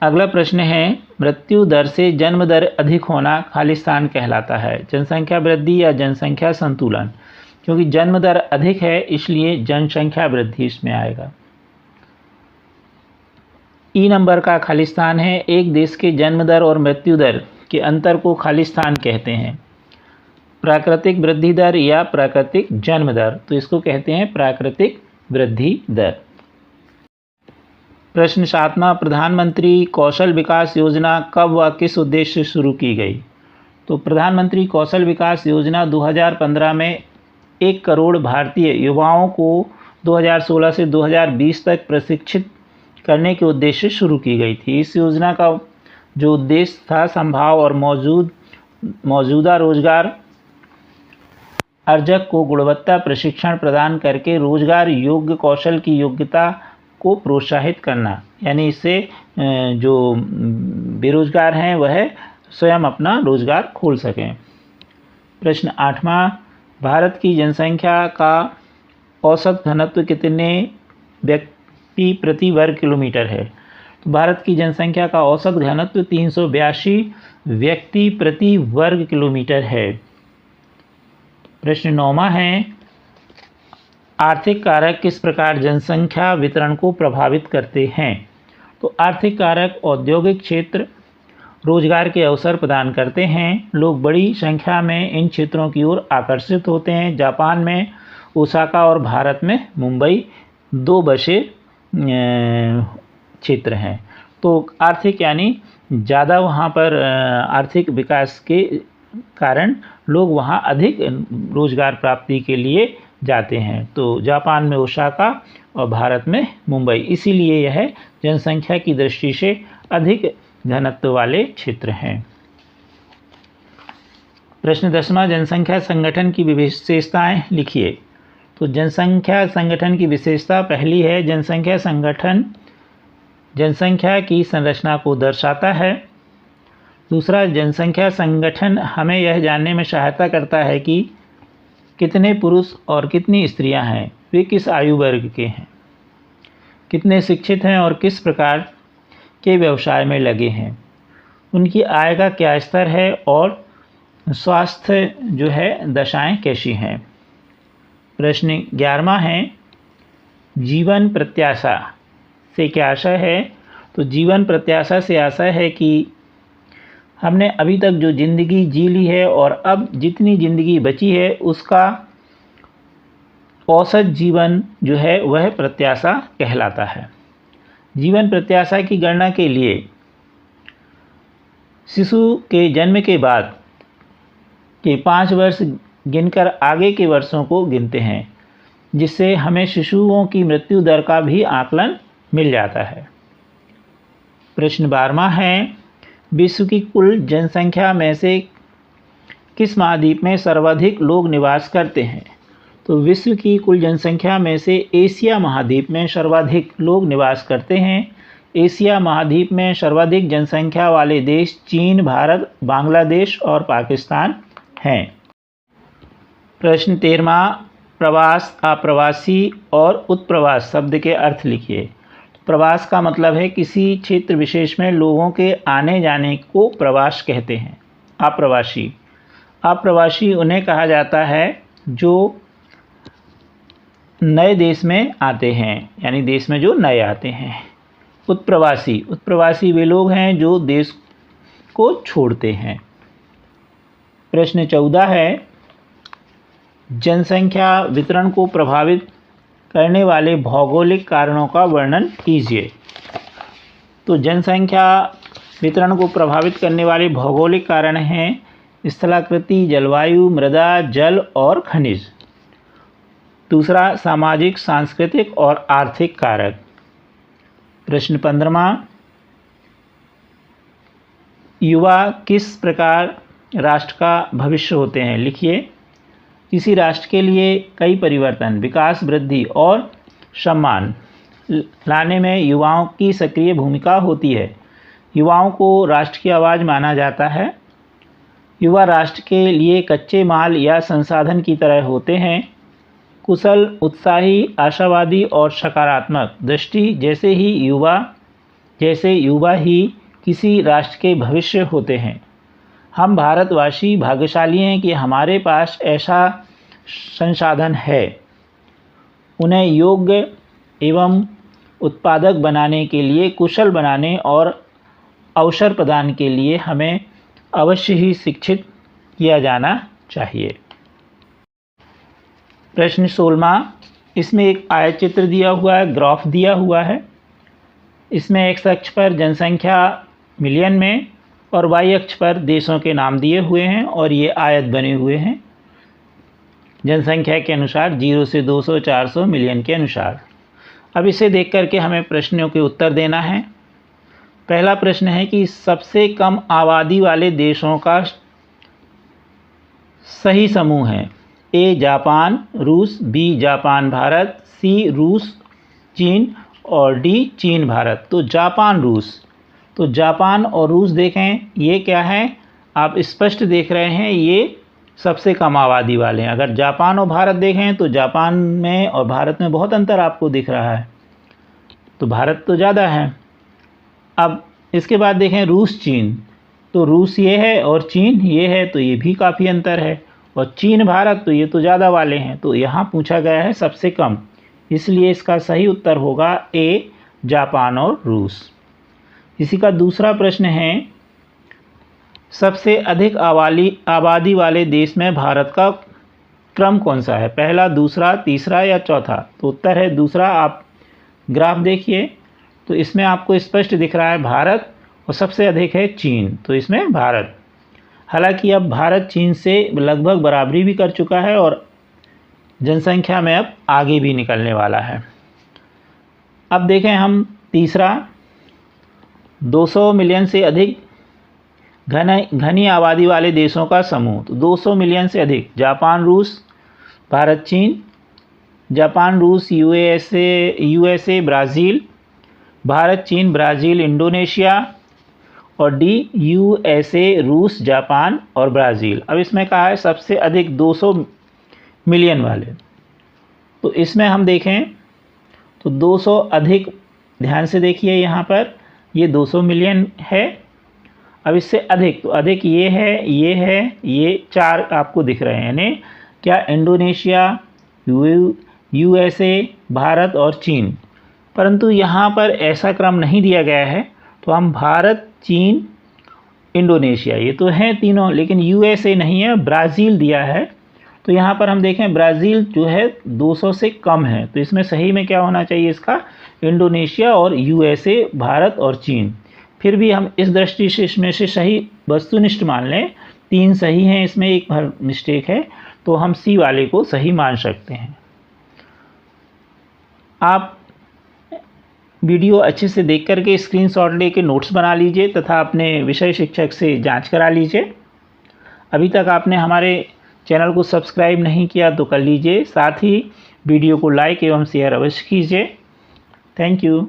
अगला प्रश्न है मृत्यु दर से जन्म दर अधिक होना खालिस्तान कहलाता है, जनसंख्या वृद्धि या जनसंख्या संतुलन? क्योंकि जन्म दर अधिक है इसलिए जनसंख्या वृद्धि इसमें आएगा। ई नंबर का खालिस्तान है, एक देश के जन्म दर और मृत्यु दर के अंतर को खालिस्तान कहते हैं। प्राकृतिक वृद्धि दर या प्राकृतिक जन्म दर, तो इसको कहते हैं प्राकृतिक वृद्धि दर। प्रश्न 7वां, प्रधानमंत्री कौशल विकास योजना कब व किस उद्देश्य से शुरू की गई? तो प्रधानमंत्री कौशल विकास योजना 2015 में 1 करोड़ भारतीय युवाओं को 2016 से 2020 तक प्रशिक्षित करने के उद्देश्य से शुरू की गई थी। इस योजना का जो उद्देश्य था संभाव और मौजूदा रोजगार अर्जक को गुणवत्ता प्रशिक्षण प्रदान करके रोजगार योग्य कौशल की योग्यता को प्रोत्साहित करना, यानी इससे जो बेरोजगार हैं वह स्वयं अपना रोजगार खोल सकें। प्रश्न 8वां, भारत की जनसंख्या का औसत घनत्व कितने व्यक्ति प्रति वर्ग किलोमीटर है? तो भारत की जनसंख्या का औसत घनत्व 382 व्यक्ति प्रति वर्ग किलोमीटर है। प्रश्न 9वां है आर्थिक कारक किस प्रकार जनसंख्या वितरण को प्रभावित करते हैं? तो आर्थिक कारक औद्योगिक क्षेत्र रोजगार के अवसर प्रदान करते हैं, लोग बड़ी संख्या में इन क्षेत्रों की ओर आकर्षित होते हैं। जापान में ओसाका और भारत में मुंबई 2 बसे क्षेत्र हैं। तो आर्थिक यानी ज़्यादा वहाँ पर आर्थिक विकास के कारण लोग वहाँ अधिक रोजगार प्राप्ति के लिए जाते हैं। तो जापान में ओसाका और भारत में मुंबई, इसीलिए यह जनसंख्या की दृष्टि से अधिक घनत्व वाले क्षेत्र हैं। प्रश्न 10वां, जनसंख्या संगठन की विशेषताएं लिखिए। तो जनसंख्या संगठन की विशेषता पहली है जनसंख्या संगठन जनसंख्या की संरचना को दर्शाता है। दूसरा, जनसंख्या संगठन हमें यह जानने में सहायता करता है कि कितने पुरुष और कितनी स्त्रियां हैं, वे किस आयु वर्ग के हैं, कितने शिक्षित हैं और किस प्रकार के व्यवसाय में लगे हैं, उनकी आय का क्या स्तर है और स्वास्थ्य जो है दशाएं कैसी हैं। प्रश्न 11वां है जीवन प्रत्याशा से क्या आशय है? तो जीवन प्रत्याशा से आशय है कि हमने अभी तक जो ज़िंदगी जी ली है और अब जितनी ज़िंदगी बची है उसका औसत जीवन जो है वह प्रत्याशा कहलाता है। जीवन प्रत्याशा की गणना के लिए शिशु के जन्म के बाद के 5 वर्ष गिनकर आगे के वर्षों को गिनते हैं, जिससे हमें शिशुओं की मृत्यु दर का भी आकलन मिल जाता है। प्रश्न 12वां है विश्व की कुल जनसंख्या में से किस महाद्वीप में सर्वाधिक लोग निवास करते हैं? तो विश्व की कुल जनसंख्या में से एशिया महाद्वीप में सर्वाधिक लोग निवास करते हैं। एशिया महाद्वीप में सर्वाधिक जनसंख्या वाले देश चीन, भारत, बांग्लादेश और पाकिस्तान हैं। प्रश्न 13वां प्रवास, अप्रवासी और उत्प्रवास शब्द के अर्थ लिखिए। प्रवास का मतलब है किसी क्षेत्र विशेष में लोगों के आने जाने को प्रवास कहते हैं। अप्रवासी उन्हें कहा जाता है जो नए देश में आते हैं, यानी देश में जो नए आते हैं। उत्प्रवासी वे लोग हैं जो देश को छोड़ते हैं। प्रश्न 14 है जनसंख्या वितरण को प्रभावित करने वाले भौगोलिक कारणों का वर्णन कीजिए। तो जनसंख्या वितरण को प्रभावित करने वाले भौगोलिक कारण हैं स्थलाकृति, जलवायु, मृदा, जल और खनिज। दूसरा, सामाजिक, सांस्कृतिक और आर्थिक कारक। प्रश्न 15वां युवा किस प्रकार राष्ट्र का भविष्य होते हैं। लिखिए, किसी राष्ट्र के लिए कई परिवर्तन, विकास, वृद्धि और सम्मान लाने में युवाओं की सक्रिय भूमिका होती है। युवाओं को राष्ट्र की आवाज़ माना जाता है। युवा राष्ट्र के लिए कच्चे माल या संसाधन की तरह होते हैं। कुशल, उत्साही, आशावादी और सकारात्मक दृष्टि जैसे युवा ही किसी राष्ट्र के भविष्य होते हैं। हम भारतवासी भाग्यशाली हैं कि हमारे पास ऐसा संसाधन है। उन्हें योग्य एवं उत्पादक बनाने के लिए, कुशल बनाने और अवसर प्रदान के लिए हमें अवश्य ही शिक्षित किया जाना चाहिए। प्रश्न 16, इसमें एक आयतचित्र दिया हुआ है, ग्राफ दिया हुआ है। इसमें एक्स अक्ष पर जनसंख्या मिलियन में और वाई अक्ष पर देशों के नाम दिए हुए हैं और ये आयत बने हुए हैं जनसंख्या के अनुसार, 0 से 200, 400 मिलियन के अनुसार। अब इसे देख करके हमें प्रश्नों के उत्तर देना है। पहला प्रश्न है कि सबसे कम आबादी वाले देशों का सही समूह है। ए जापान, रूस, बी जापान, भारत, सी रूस, चीन और डी चीन, भारत। तो जापान, रूस, तो जापान और रूस देखें, ये क्या है, आप स्पष्ट देख रहे हैं, ये सबसे कम आबादी वाले हैं। अगर जापान और भारत देखें तो जापान में और भारत में बहुत अंतर आपको दिख रहा है, तो भारत तो ज़्यादा है। अब इसके बाद देखें रूस, चीन, तो रूस ये है और चीन ये है, तो ये भी काफ़ी अंतर है। और चीन, भारत, तो ये तो ज़्यादा वाले हैं। तो यहाँ पूछा गया है सबसे कम, इसलिए इसका सही उत्तर होगा ए जापान और रूस। इसी का दूसरा प्रश्न है, सबसे अधिक आबादी वाले देश में भारत का क्रम कौन सा है, पहला, दूसरा, तीसरा या चौथा। तो उत्तर है दूसरा। आप ग्राफ देखिए तो इसमें आपको स्पष्ट दिख रहा है भारत और सबसे अधिक है चीन, तो इसमें भारत। हालांकि अब भारत चीन से लगभग बराबरी भी कर चुका है और जनसंख्या में अब आगे भी निकलने वाला है। अब देखें हम तीसरा, 200 मिलियन से अधिक घनी आबादी वाले देशों का समूह। तो 200 मिलियन से अधिक, जापान, रूस, भारत, चीन, जापान, रूस, यूएसए, ब्राज़ील, भारत, चीन, ब्राज़ील, इंडोनेशिया और डी यूएसए, रूस, जापान और ब्राज़ील। अब इसमें कहा है सबसे अधिक 200 मिलियन वाले, तो इसमें हम देखें तो 200 अधिक, ध्यान से देखिए यहाँ पर ये 200 मिलियन है। अब इससे अधिक, तो अधिक ये है, ये है, ये चार आपको दिख रहे हैं, यानी क्या, इंडोनेशिया, यूएसए, भारत और चीन। परंतु यहाँ पर ऐसा क्रम नहीं दिया गया है, तो हम भारत, चीन, इंडोनेशिया ये तो हैं तीनों, लेकिन यूएसए नहीं है, ब्राज़ील दिया है। तो यहाँ पर हम देखें ब्राज़ील जो है 200 से कम है, तो इसमें सही में क्या होना चाहिए इसका, इंडोनेशिया और यूएसए, भारत और चीन। फिर भी हम इस दृष्टि से इसमें से सही वस्तुनिष्ठ मान लें, 3 सही हैं, इसमें एक भर मिस्टेक है, तो हम सी वाले को सही मान सकते हैं। आप वीडियो अच्छे से देख करके स्क्रीनशॉट लेके नोट्स बना लीजिए तथा अपने विषय शिक्षक से जांच करा लीजिए। अभी तक आपने हमारे चैनल को सब्सक्राइब नहीं किया तो कर लीजिए, साथ ही वीडियो को लाइक एवं शेयर अवश्य कीजिए। Thank you.